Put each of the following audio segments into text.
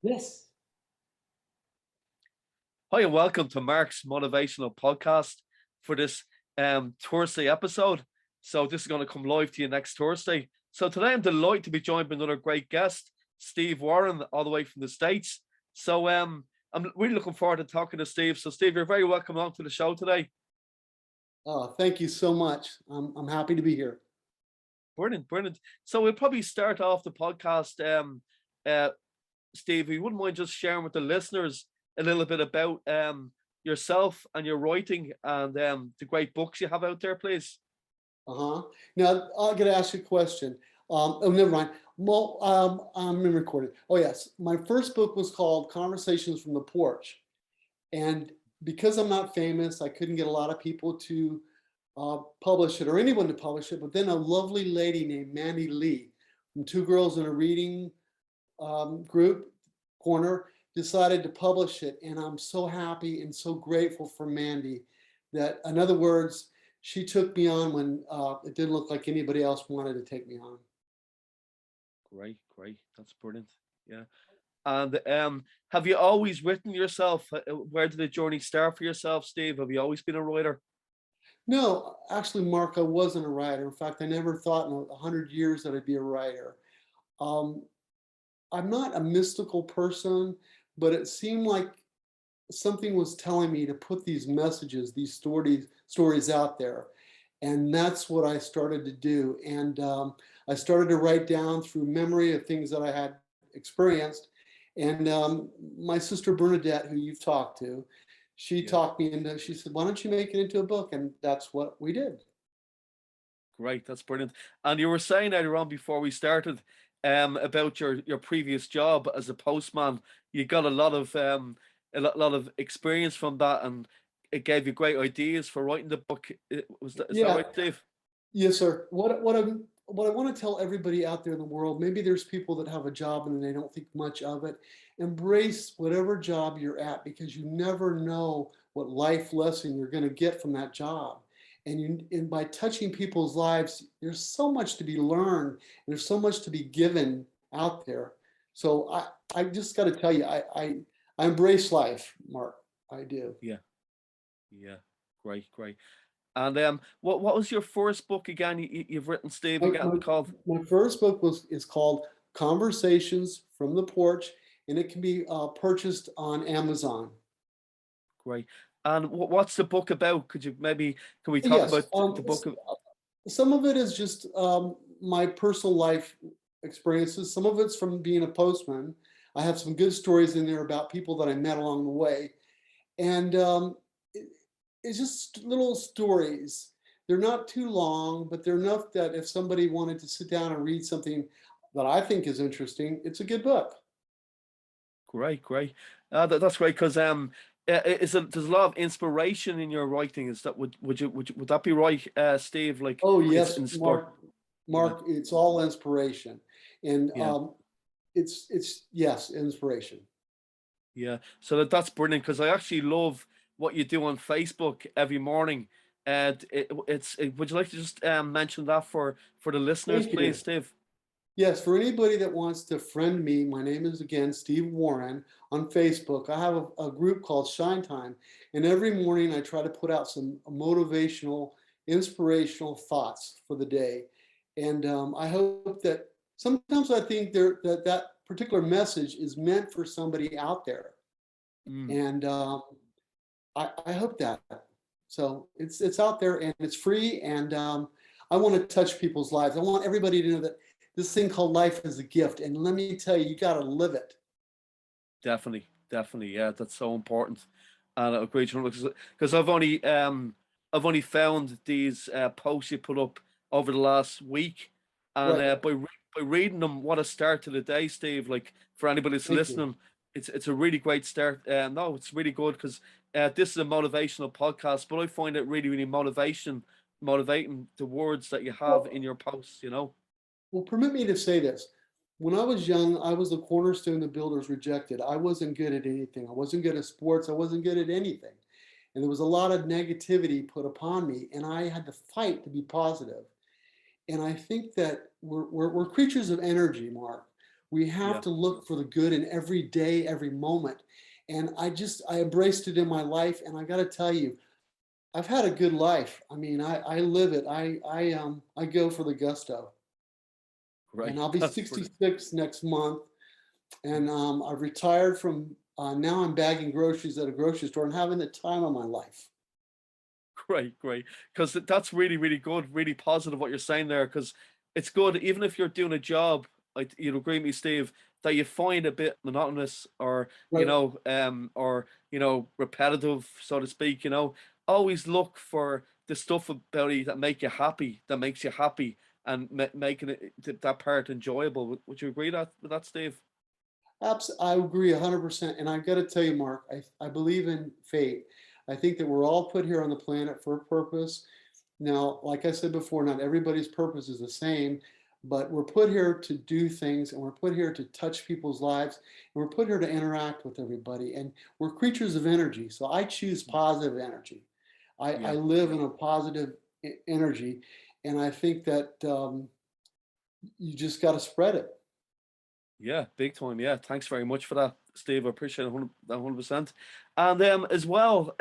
Yes. Hi, and welcome to Mark's Motivational Podcast for this Thursday episode. So, this is going to come live to you next Thursday. So, today I'm delighted to be joined by another great guest, Steve Warren, all the way from the States. So, I'm really looking forward to talking to Steve. So, Steve, you're very welcome along to the show today. Thank you so much. I'm happy to be here. Brilliant, brilliant. So, we'll probably start off the podcast, uh, Steve, if you wouldn't mind just sharing with the listeners a little bit about yourself and your writing and the great books you have out there, please. Uh-huh. Now, I'm going to ask you a question. Oh, never mind. Well, I'm recording. Oh, yes. My first book was called Conversations from the Porch. And because I'm not famous, I couldn't get a lot of people to publish it or anyone to publish it. But then a lovely lady named Mandy Lee from Two Girls in a Reading group corner decided to publish it, and I'm so happy and so grateful for Mandy that, in other words, she took me on when it didn't look like anybody else wanted to take me on. Great, great. That's brilliant. Yeah. And have you always written yourself? Where did the journey start for yourself, Steve? Have you always been a writer? No, actually, Mark, I wasn't a writer. In fact, I never thought in 100 years that I'd be a writer. Um, I'm not a mystical person, but it seemed like something was telling me to put these messages, these stories out there. And that's what I started to do. And I started to write down through memory of things that I had experienced. And my sister Bernadette, who you've talked to, she Yeah. talked me into, she said, why don't you make it into a book? And that's what we did. Great, that's brilliant. And you were saying earlier on before we started about your previous job as a postman. You got a lot of experience from that, and it gave you great ideas for writing the book. Is that Yeah, right, Dave? yes, sir. What I want to tell everybody out there in the world, maybe there's people that have a job and they don't think much of it. Embrace whatever job you're at because you never know what life lesson you're going to get from that job. And by touching people's lives, there's so much to be learned and there's so much to be given out there. So I just got to tell you, I embrace life, Mark. I do. Yeah, yeah, great, great. And what was your first book again? You've written, Steve, My, again my, called. my first book is called Conversations from the Porch, and it can be purchased on Amazon. Great. And what's the book about? Can we talk Yes, about the book? some of it is just my personal life experiences. Some of it's from being a postman. I have some good stories in there about people that I met along the way, and it's just little stories. They're not too long, but they're enough that if somebody wanted to sit down and read something that I think is interesting, it's a good book. Great, great. That's great because there's a lot of inspiration in your writing. Is that would that be right, Steve? Like Oh it's yes, inspired. Mark. Yeah, Mark, it's all inspiration, and yeah, it's yes, inspiration. yeah. So that's brilliant because I actually love what you do on Facebook every morning. And would you like to just mention that for the listeners, Thank please, you. Steve? Yes, for anybody that wants to friend me, my name is again Steve Warren on Facebook. I have a group called Shine Time, and every morning I try to put out some motivational, inspirational thoughts for the day. And I hope that sometimes I think that particular message is meant for somebody out there, Mm, and I hope that. So it's out there and it's free, and I want to touch people's lives. I want everybody to know that this thing called life is a gift, and let me tell you, you got to live it. definitely, definitely. Yeah, that's so important. And I agree, because I've only found these posts you put up over the last week, and Right. by reading them, what a start to the day, Steve. Like for anybody that's Thank you. listening, it's a really great start. No, it's really good because this is a motivational podcast, but I find it really really motivating the words that you have Well, in your posts. You know. well, permit me to say this. When I was young, I was the cornerstone the builders rejected. I wasn't good at anything. I wasn't good at sports. I wasn't good at anything. And there was a lot of negativity put upon me, and I had to fight to be positive. And I think that we're creatures of energy, Mark. We have Yeah. to look for the good in every day, every moment. And I embraced it in my life. And I got to tell you, I've had a good life. I mean, I live it. I go for the gusto. Right. And I'll be That's brilliant. 66 next month. And I've retired from, now I'm bagging groceries at a grocery store and having the time of my life. Great, great. Because that's really, really good, really positive what you're saying there. Because it's good, even if you're doing a job, you'd agree with me, Steve, that you find a bit monotonous or, Right. repetitive, so to speak, always look for the stuff about it that make you happy, that makes you happy and making that part enjoyable. Would you agree with that, Steve? I agree 100%. And I've got to tell you, Mark, I believe in fate. I think that we're all put here on the planet for a purpose. Now, like I said before, not everybody's purpose is the same, but we're put here to do things and we're put here to touch people's lives and we're put here to interact with everybody. And we're creatures of energy. So I choose positive energy. I Yeah. live in a positive energy. And I think that you just got to spread it. Yeah, big time. Yeah, thanks very much for that, Steve. I appreciate it 100%. And as well,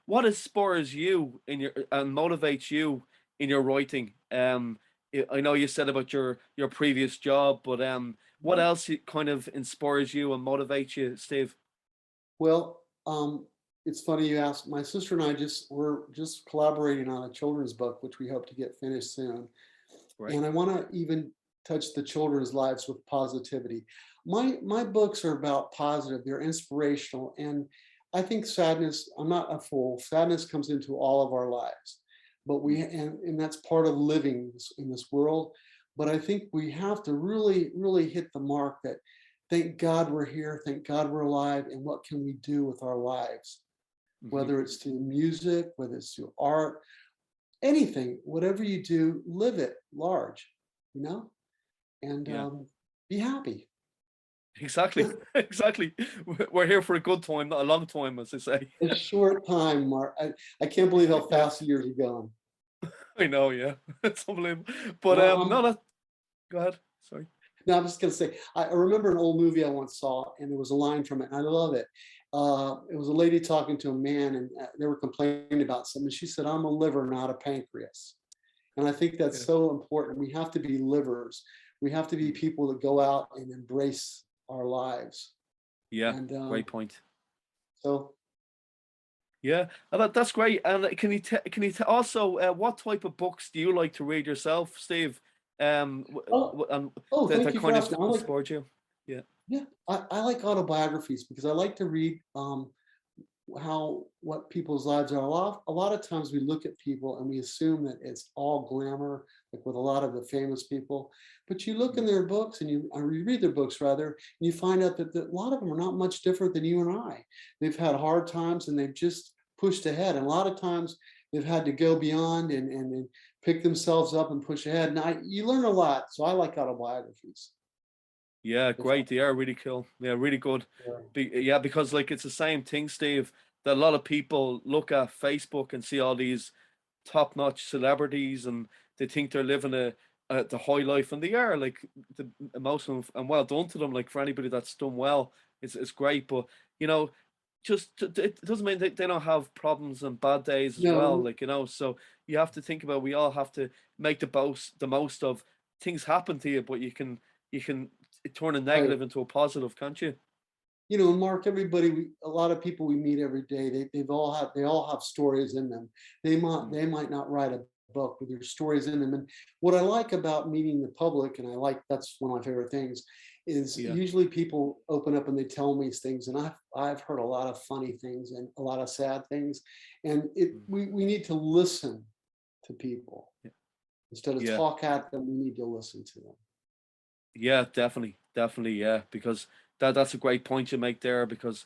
what inspires you in your and motivates you in your writing? I know you said about your previous job, but what else kind of inspires you and motivates you, Steve? Well, it's funny you asked. My sister and I we're just collaborating on a children's book, which we hope to get finished soon. Right. And I want to even touch the children's lives with positivity. My books are about positive. They're inspirational, and I think sadness. I'm not a fool. Sadness comes into all of our lives, but Mm. and that's part of living in this world. But I think we have to really, really hit the mark that thank God we're here, thank God we're alive, and what can we do with our lives? Hmm. Whether it's through music, whether it's through art, anything, whatever you do, live it large, you know, and Yeah, be happy. exactly, exactly. We're here for a good time, not a long time, as they say. A short time, Mark. I can't believe how Yeah, fast the years are going. I know. Yeah, it's unbelievable. But Well, no, that. Go ahead. Sorry. no, I'm just gonna say, I remember an old movie I once saw, and there was a line from it, and I love it. It was a lady talking to a man, and they were complaining about something. She said, "I'm a liver, not a pancreas." And I think that's Yeah. so important. We have to be livers. We have to be Mm. people that go out and embrace our lives. Yeah, And great point. so, Yeah, and that's great. And also what type of books do you like to read yourself, Steve? oh, And that thank you for kind of asking. inspired you. Yeah. Yeah, I like autobiographies because I like to read what people's lives are. A lot of times we look at people and we assume that it's all glamour, like with a lot of the famous people. But you look in Mm. their books and you read their books rather, and you find out that a lot of them are not much different than you and I. They've had hard times and they've just pushed ahead. And a lot of times they've had to go beyond and pick themselves up and push ahead. And you learn a lot. So I like autobiographies. Yeah, If great. They are really cool. Yeah, really good. I, Yeah, because like it's the same thing, Steve, that a lot of people look at Facebook and see all these top-notch celebrities and they think they're living the high life, and they are like the most of them, and well done to them. Like for anybody that's done well, it's great. But you know, it doesn't mean they don't have problems and bad days as well. no, Like so you have to think about, we all have to make the most of things happen to you, but you can turn a right. negative into a positive, can't you? Mark, a lot of people we meet every day, they all have stories in them. Mm. They might not write a book, but there's stories in them. And what I like about meeting the public, and that's one of my favorite things, is Yeah. usually people open up and they tell me things, and I've heard a lot of funny things and a lot of sad things, and Mm. we need to listen to people Yeah. instead of Yeah. talk at them. We need to listen to them. Yeah, definitely, definitely, yeah, because that's a great point you make there, because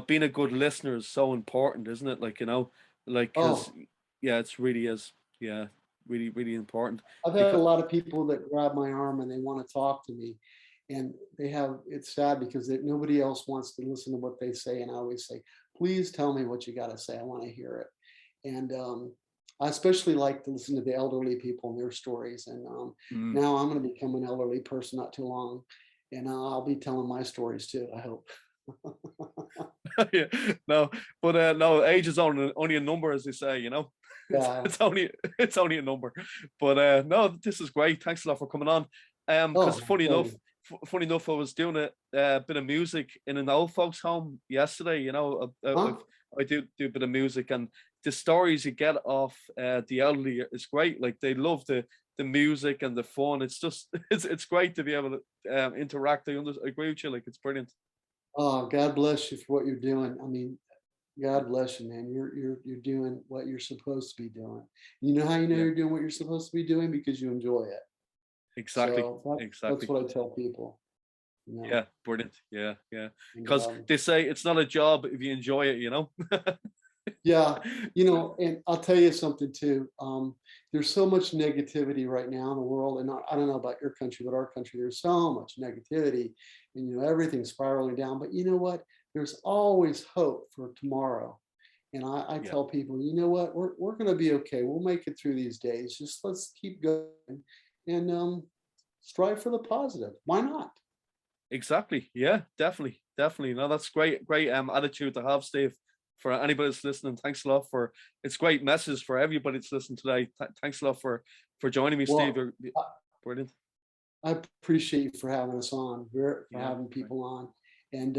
being a good listener is so important, isn't it? Like because Oh, yeah, it's really is, yeah, really, really important. I've had a Because lot of people that grab my arm and they want to talk to me, and it's sad because nobody else wants to listen to what they say. And I always say, please tell me what you got to say. I want to hear it. And I especially like to listen to the elderly people and their stories. And mm, now I'm going to become an elderly person not too long. and I'll be telling my stories too, I hope. Yeah, no, but no, age is only a number, as they say, you know. Yeah. It's only a number. But no, this is great. Thanks a lot for coming on. Oh, Because my pleasure. funny enough, I was doing a bit of music in an old folks' home yesterday. You know, Huh? I do a bit of music, and the stories you get off the elderly is great. Like they love the music and the fun. It's just it's great to be able to interact. I agree with you. Like it's brilliant. Oh, God bless you for what you're doing. I mean, God bless you, man. You're doing what you're supposed to be doing. You know how you know Yeah, you're doing what you're supposed to be doing? Because you enjoy it. exactly, So that's exactly. what I tell people, you know. Yeah, brilliant. Yeah, yeah. And Because they say it's not a job if you enjoy it, you know? yeah, you know, and I'll tell you something too. There's so much negativity right now in the world, and I don't know about your country, but our country, there's so much negativity, and you know everything's spiraling down. But you know what? There's always hope for tomorrow. And I Yeah, tell people, you know what? We're going to be okay. We'll make it through these days. Just let's keep going and strive for the positive. Why not? exactly. Yeah, definitely. Definitely. No, that's great attitude to have, Steve. For anybody that's listening, thanks a lot for it's great message for everybody that's listening today. Thanks a lot for joining me, Steve. Well, You're brilliant. I appreciate you for having us on, for Yeah, having great. people on. And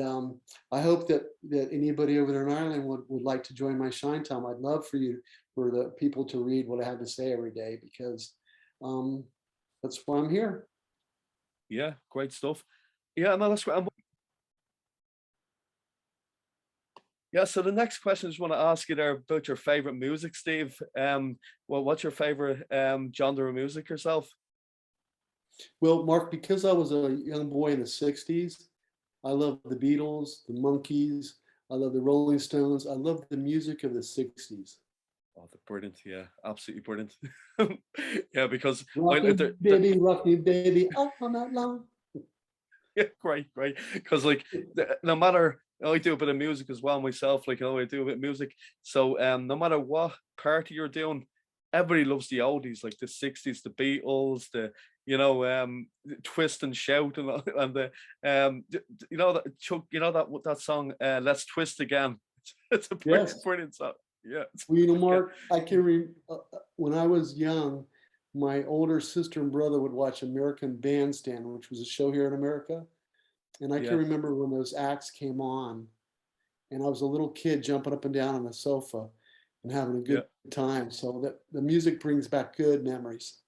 I hope that anybody over there in Ireland would like to join my Shine Time. I'd love for the people to read what I have to say every day because um, that's why I'm here. Yeah, great stuff. Yeah, no, that's great. Yeah, so the next question I just want to ask you there about your favorite music, Steve. Well, what's your favorite genre of music yourself? Well, Mark, because I was a young boy in the 60s, I love the Beatles, the Monkees, I love the Rolling Stones, I love the music of the 60s. Oh, they're brilliant. Yeah, absolutely brilliant. Yeah, because Rock me, baby, all night long. yeah, great. Because like no matter I do a bit of music as well myself, like I do a bit of music. So no matter what party you're doing, everybody loves the oldies, like the 60s, the Beatles, the twist and shout and the you know that Chuck, you know that song Let's Twist Again. It's a Yes. brilliant song. Yeah, it's Well, you know, yeah, Mark, I can when I was young, my older sister and brother would watch American Bandstand, which was a show here in America. And I can yeah, remember when those acts came on, and I was a little kid jumping up and down on the sofa and having a yeah. good time. So that the music brings back good memories.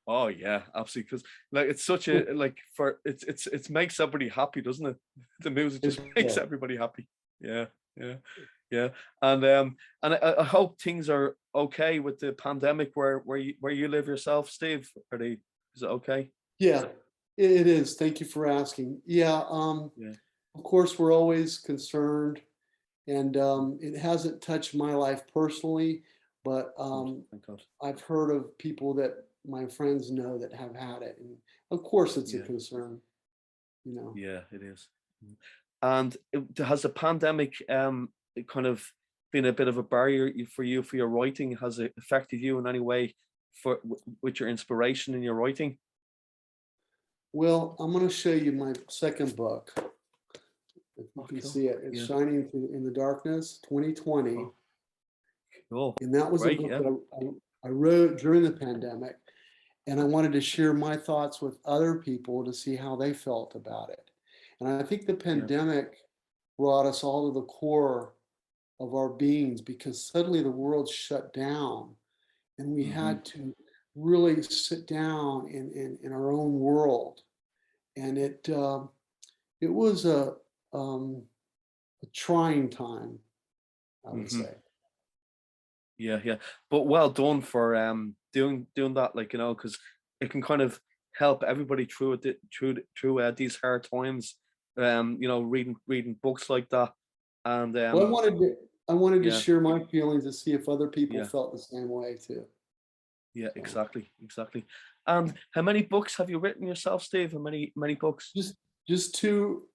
Oh yeah, absolutely. Because like it's such a like for it's makes everybody happy, doesn't it? The music It just makes does. everybody happy. Yeah, yeah, yeah. And I hope things are okay with the pandemic where you live yourself, Steve. Is it okay? Yeah, it is. Thank you for asking. Yeah, Yeah. of course, we're always concerned, and it hasn't touched my life personally, but God, thank God. I've heard of people that my friends know that have had it, and of course, it's a Yeah, concern, you know. yeah, it is. And has the pandemic it kind of been a bit of a barrier for you for your writing? Has it affected you in any way with your inspiration in your writing? Well, I'm going to show you my second book. If you Oh, can cool. see it, it's Yeah. Shining in the Darkness, 2020, Oh, cool. and that was a Great. book Yeah. that I wrote during the pandemic, and I wanted to share my thoughts with other people to see how they felt about it. And I think the Yeah. pandemic brought us all to the core of our beings because suddenly the world shut down and we Hmm. had to really sit down in our own world. And it was a trying time, I would Hmm. say. Yeah. Yeah. But well done for doing that. Like because it can kind of help everybody through it through these hard times. Reading books like that, and Well, I wanted to yeah, share my feelings to see if other people yeah. felt the same way too. Yeah, So exactly. And how many books have you written yourself, Steve? How many books? just just two,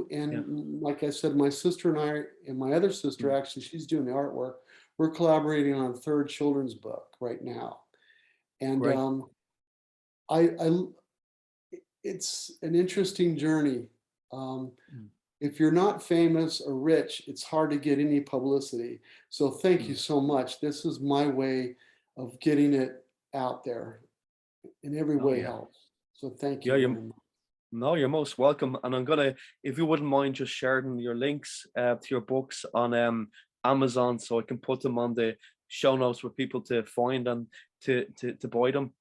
Yeah, and like I said, my sister and I and my other sister mm, actually, she's doing the artwork. We're collaborating on a third children's book right now, and great. I it's an interesting journey. Um, Mm, if you're not famous or rich, it's hard to get any publicity. So thank you mm. so much. This is my way of getting it out there. In every Oh way yeah. helps. So thank Yeah, you you very much. no, you're most welcome. And I'm gonna, if you wouldn't mind just sharing your links to your books on Amazon so I can put them on the show notes for people to find and to buy them.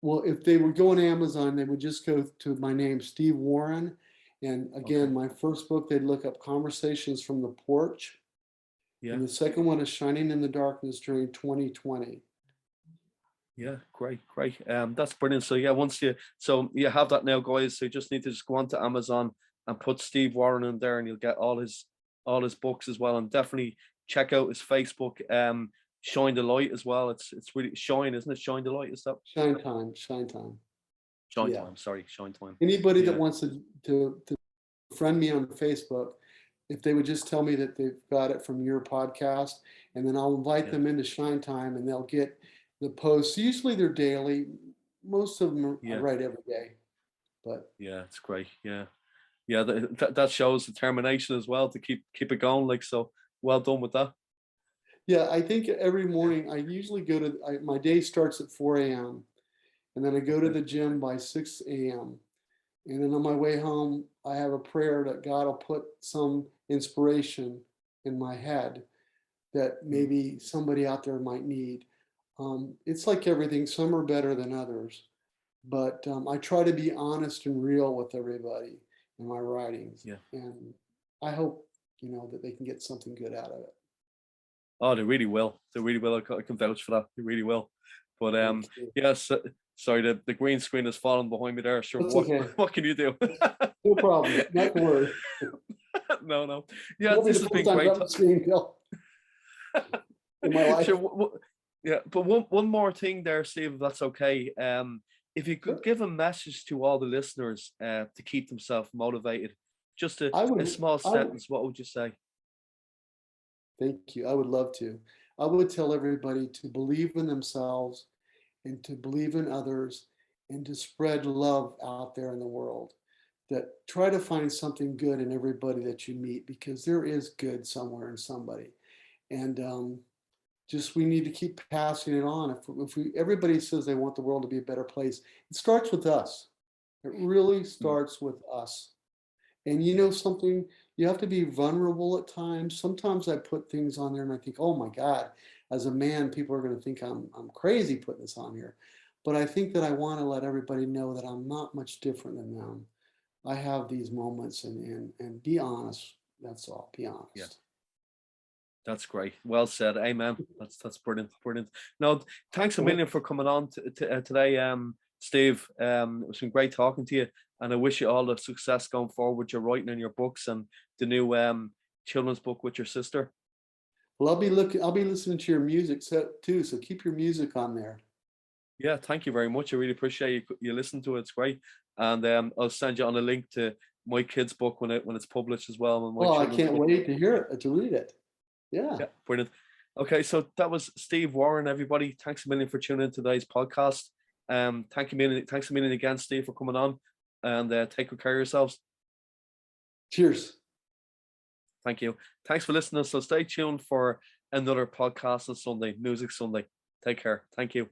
Well, if they would go on Amazon, they would just go to my name, Steve Warren. And Okay. again, my first book, they'd look up Conversations from the Porch. Yeah. And the second one is Shining in the Darkness during 2020. Yeah, great, great. That's brilliant. So yeah, so you have that now, guys. So you just need to just go onto Amazon and put Steve Warren in there, and you'll get all his books as well. And definitely check out his Facebook, Shine the Light as well. It's really Shine, isn't it? Shine the Light, is that Shine time, shine time. Shine Yeah. Time? Sorry, Shine Time. Anybody that Yeah, wants to friend me on Facebook, if they would just tell me that they've got it from your podcast, and then I'll invite yeah, them into Shine Time and they'll get the posts. Usually they're daily. Most of them I yeah, write every day, but yeah. It's great. Yeah, yeah. That shows determination as well to keep it going. Like so, well done with that. yeah, I think every morning I usually my day starts at 4 a.m. and then I go to Okay. the gym by 6 a.m. And then on my way home, I have a prayer that God will put some inspiration in my head that Mm, maybe somebody out there might need. It's like everything, some are better than others, but I try to be honest and real with everybody in my writings. yeah. And I hope, that they can get something good out of it. Oh, they really will. They really will. I can vouch for that. They really will. But Thank you. yes. Sorry, the green screen has fallen behind me there. Sure, That's what okay. what can you do? No problem. Not to worry. No, no. Yeah, Won't be this the has first been time great. I've seen Bill in my life. Sure. Yeah, but one more thing there, Steve, if that's okay. If you could Sure. give a message to all the listeners to keep themselves motivated, just a small I would, sentence, what would you say? thank you. I would love to. I would tell everybody to believe in themselves and to believe in others and to spread love out there in the world. That try to find something good in everybody that you meet because there is good somewhere in somebody. And just we need to keep passing it on. If everybody says they want the world to be a better place, it starts with us. It really Mm, starts with us. And you yeah. know something, you have to be vulnerable at times. Sometimes I put things on there and I think, oh my God, as a man, people are going to think I'm crazy putting this on here. But I think that I want to let everybody know that I'm not much different than them. I have these moments and be honest. That's all. Be Yeah. honest. That's great. Well said. Amen. That's brilliant. Brilliant. No, thanks a Well, million for coming on today, Steve. It's been great talking to you, and I wish you all the success going forward with your writing and your books and the new children's book with your sister. I'll be listening to your music too. So keep your music on there. Yeah, thank you very much. I really appreciate you listen to it. It's great, and I'll send you on a link to my kids' book when it's published as well, and my Well, I children's can't book. wait to hear it, to read it. Yeah. Yeah, brilliant. Okay, so that was Steve Warren, everybody. Thanks a million for tuning in to today's podcast. Thanks a million again, Steve, for coming on, and take good care of yourselves. Cheers. Thank you. Thanks for listening. So stay tuned for another podcast on Sunday, Music Sunday. Take care. Thank you.